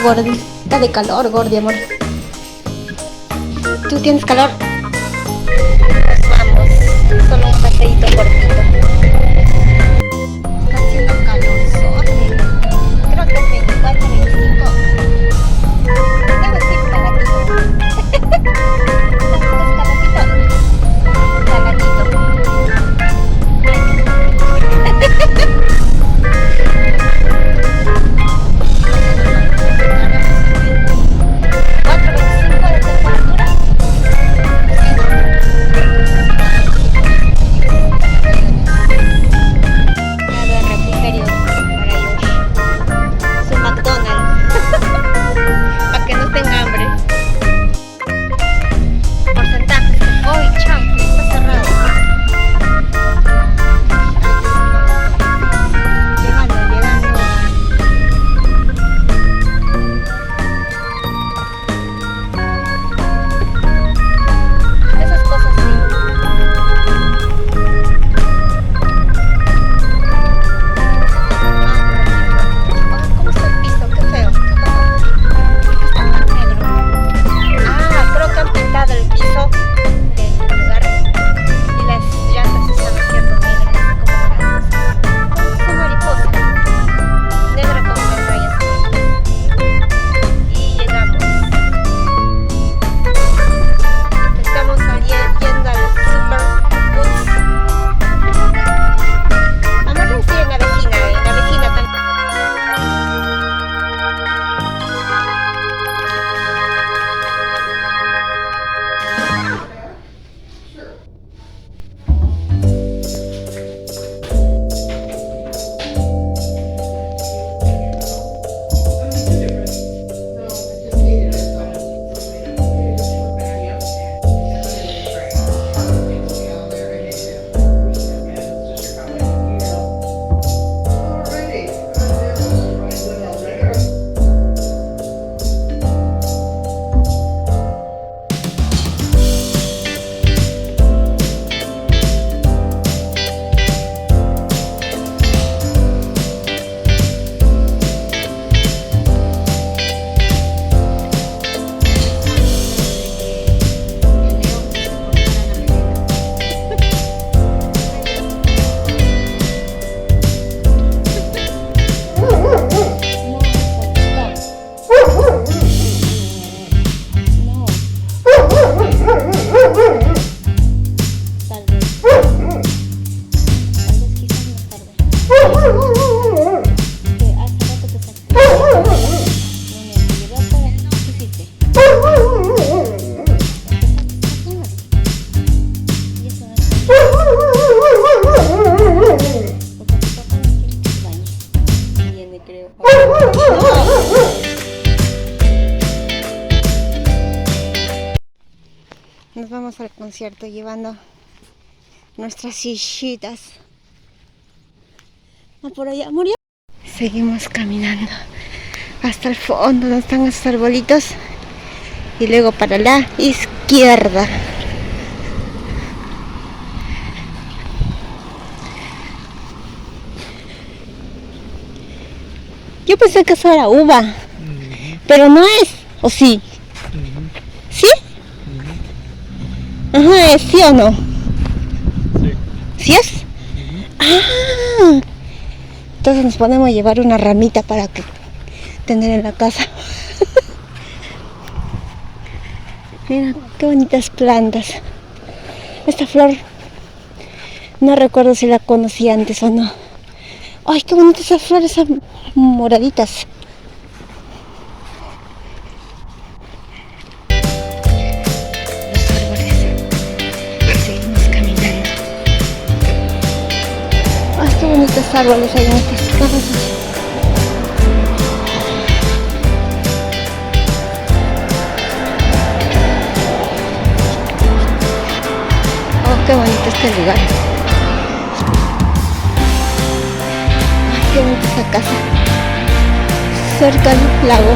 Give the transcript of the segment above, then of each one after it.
gordita de calor, gordi, amor. ¿Tú tienes calor? Nos vamos. Solo un paseíto cortito. Está haciendo calor. Creo que es 24, 25. Debe ser calatito. Nos vamos al concierto llevando nuestras sillitas. Ah, por allá murió. Seguimos caminando hasta el fondo donde están esos arbolitos y luego para la izquierda. Yo pensé que eso era uva, pero no es, ¿o sí? ¿Sí? Ajá, ¿es sí o no? Sí. ¿Sí es? Ah, entonces nos podemos llevar una ramita para que tener en la casa. Mira, qué bonitas plantas. Esta flor, no recuerdo si la conocí antes o no. Ay, qué bonitas esas flores moraditas. Los árboles. Seguimos caminando. Ay, qué bonitos árboles hay en estas casas. Oh, qué bonito este lugar. Qué bonita esa casa, cerca del lago.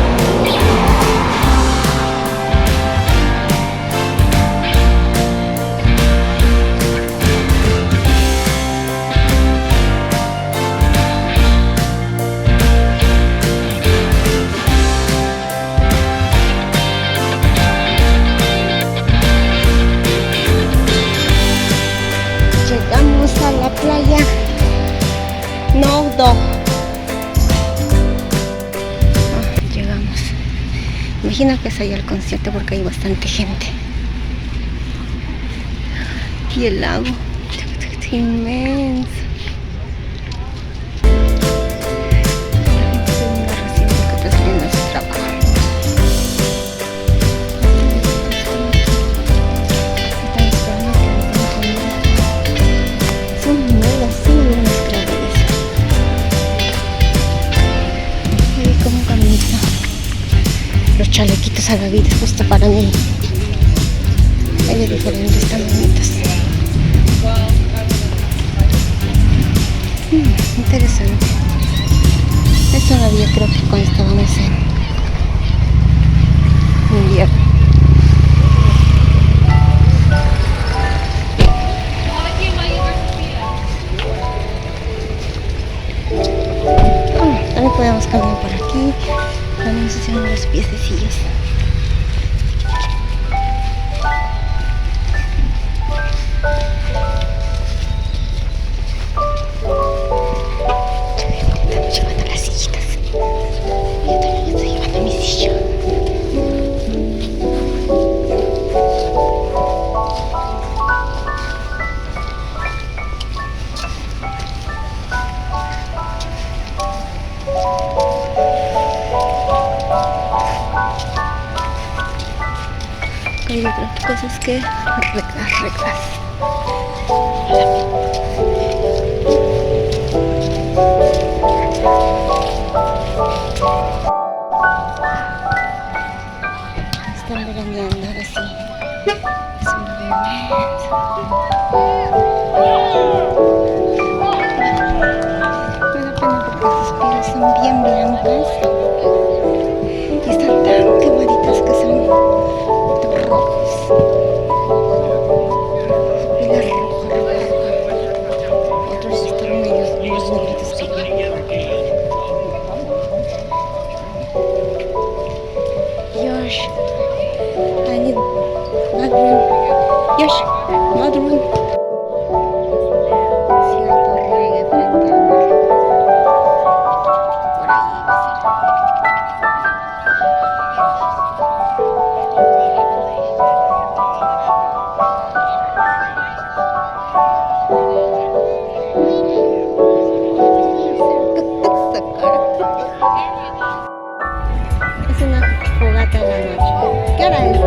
imagino que es allá el concierto porque hay bastante gente. Y el lago, inmenso. Recién porque está saliendo de su trabajo. Están esperando que les den comida. Son nuevas, sí, unas graves. Y como camisa. Los chalequitos salvavidas justo para mí. Hay de diferentes tamañitos. Interesante. Eso lo había, creo que cuando estábamos en invierno. También podemos caminar por aquí. También se hicieron los piececillos. Llevando las sillitas. Yo también estoy llevando mi silla. Hay otras cosas que reglas. Están veraneando ahora sí. Es un lugar inmenso. Me da pena porque sus pieles son bien blancas y están tan quemaditas que son rojos. Y la roja. Otros están medios más negritos que yo. Yosh, I need Madrun. Yosh, Madrun. Sí, hay torre frente al mar. Por ahí va a ser. Es una fogata en la noche. ¿Qué hora es?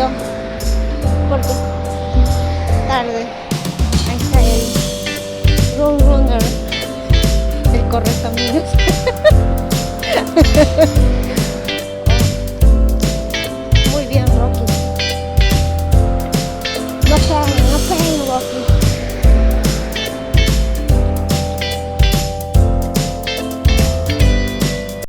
rápido porque es tarde. Ahí está el Road Runner, el correcaminos.